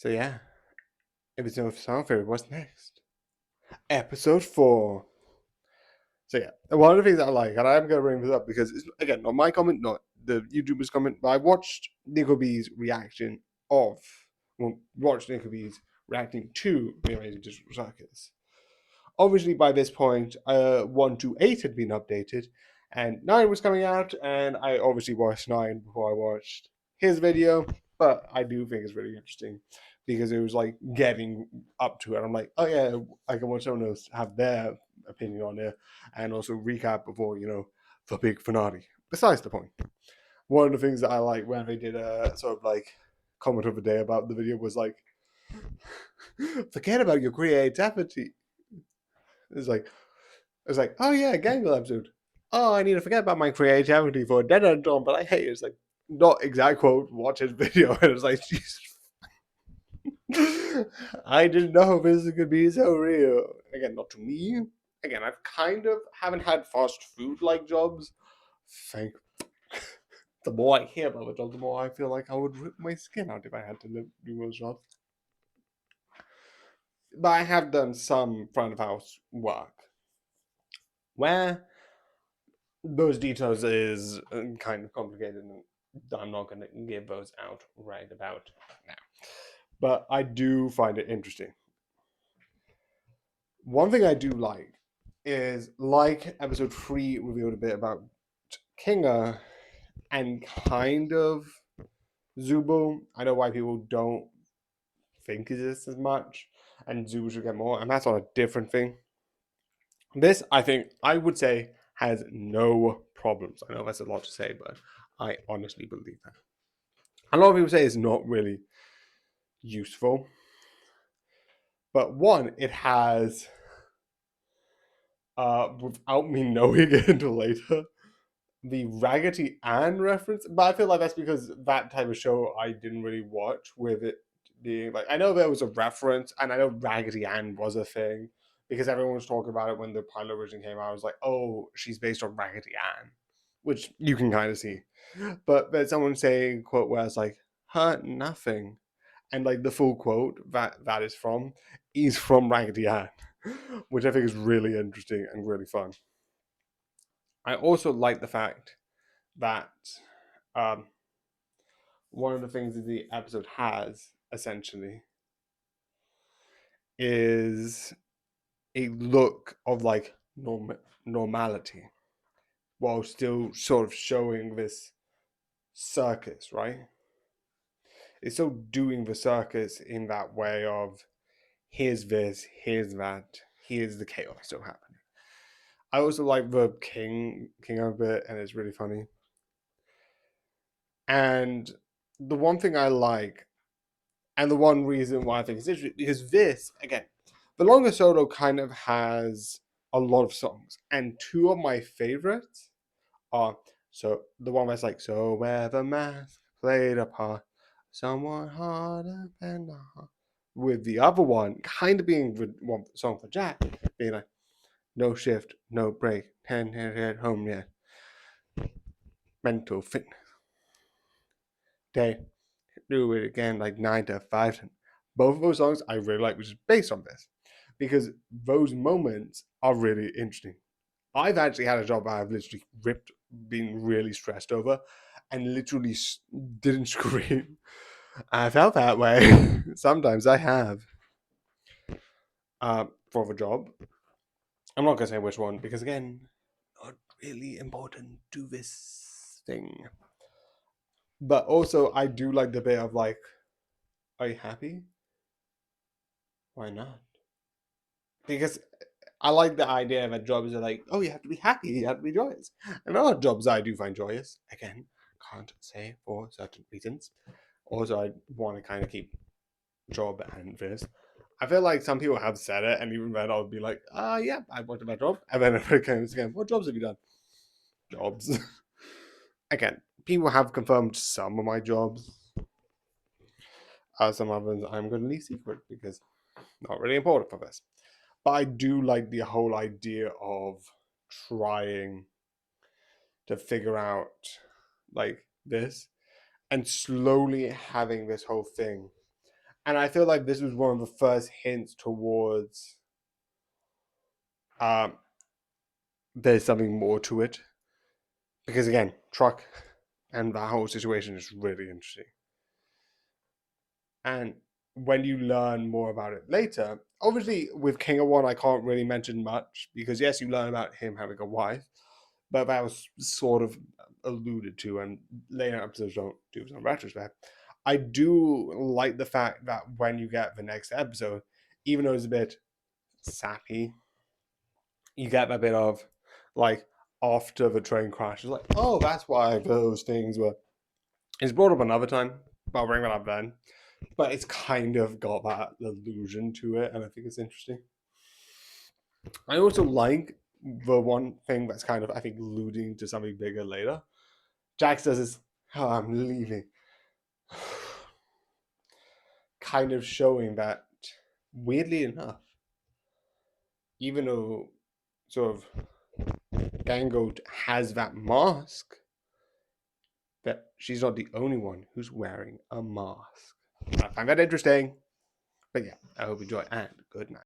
So yeah, if it's no song favorite, what's next? Episode 4. So yeah, one of the things I like, and I'm gonna bring this up because it's again not my comment, not the YouTuber's comment, but I watched Nico B's reaction of watched Nico B's reacting to the Amazing Digital Circus. Obviously, by this point, 1 to 8 had been updated, and 9 was coming out, and I obviously watched 9 before I watched his video, but I do think it's really interesting because it was like getting up to it. I'm like, oh yeah, I can watch someone else have their opinion on it, and also recap before, the big finale. Besides the point, one of the things that I like when they did a sort of like comment of the day about the video was like, forget about your creativity. It's like, oh yeah, Gangle episode. Oh, I need to forget about my creativity for a dead end on, but I hate it. It's like, not exact quote, watch his video. And it's like, Jesus. I didn't know this could be so real. Again, not to me. Again, I've kind of haven't had fast food like jobs. Thank. The more I hear about the job, the more I feel like I would rip my skin out if I had to do those jobs. But I have done some front of house work where those details is kind of complicated, and I'm not going to give those out right about now. But I do find it interesting. One thing I do like is, like episode 3 revealed a bit about Kinga and kind of Zubo. I know why people don't think of this as much, and Zubo should get more, and that's on a different thing. This, I think, I would say, has no problems. I know that's a lot to say, but I honestly believe that. A lot of people say it's not really useful. But one, it has, without me knowing it until later, the Raggedy Ann reference. But I feel like that's because that type of show I didn't really watch, with it being like, I know there was a reference, and I know Raggedy Ann was a thing because everyone was talking about it when the pilot originally came out. I was like, oh, she's based on Raggedy Ann, which you can kind of see. But there's someone saying, quote, where it's like, her nothing. And like the full quote that is from Raggedy Ann, which I think is really interesting and really fun. I also like the fact that um, one of the things that the episode has essentially is a look of like normality, while still sort of showing this circus, right? It's still doing the circus in that way of, here's this, here's that, here's the chaos still happening. I also like the king of it, and it's really funny. And the one thing I like, and the one reason why I think it's interesting, because this, again, the longer solo kind of has a lot of songs, and two of my favorites are, so the one that's like, so where the mask played a part, someone harder than a heart, with the other one kind of being the one song for Jack, being like, no shift, no break, 10 head home yet, mental fitness day, do it again like 9 to 5. Both of those songs I really like, which is based on this, because those moments are really interesting. I've actually had a job where I've literally ripped, been really stressed over, and literally didn't scream. I felt that way. Sometimes I have. For the job. I'm not going to say which one, because again, not really important to this thing. But also, I do like the bit of like, are you happy? Why not? Because I like the idea that jobs are like, oh, you have to be happy, you have to be joyous. And there are jobs I do find joyous. Again, can't say for certain reasons. Also, I want to kind of keep job and this. I feel like some people have said it, and even then I'll be like, yeah, I worked at my job. And then it comes again, what jobs have you done? Jobs. Again, people have confirmed some of my jobs. Some others I'm going to leave secret because not really important for this. But I do like the whole idea of trying to figure out like this, and slowly having this whole thing And I feel like this was one of the first hints towards um, there's something more to it. Because again, Truck and that whole situation is really interesting. And when you learn more about it later, obviously with King of One, I can't really mention much because yes, you learn about him having a wife, but that was sort of alluded to, and later episodes don't do some retrospect. I do like the fact that when you get the next episode, even though it's a bit sappy, you get a bit of like after the train crash. It's like, oh, that's why those things were. It's brought up another time, but I'll bring that up then. But it's kind of got that allusion to it, and I think it's interesting. I also like the one thing that's kind of, I think, alluding to something bigger later. Jax does this, oh, I'm leaving. Kind of showing that, weirdly enough, even though sort of Gango has that mask, that she's not the only one who's wearing a mask. I find that interesting. But yeah, I hope you enjoy and good night.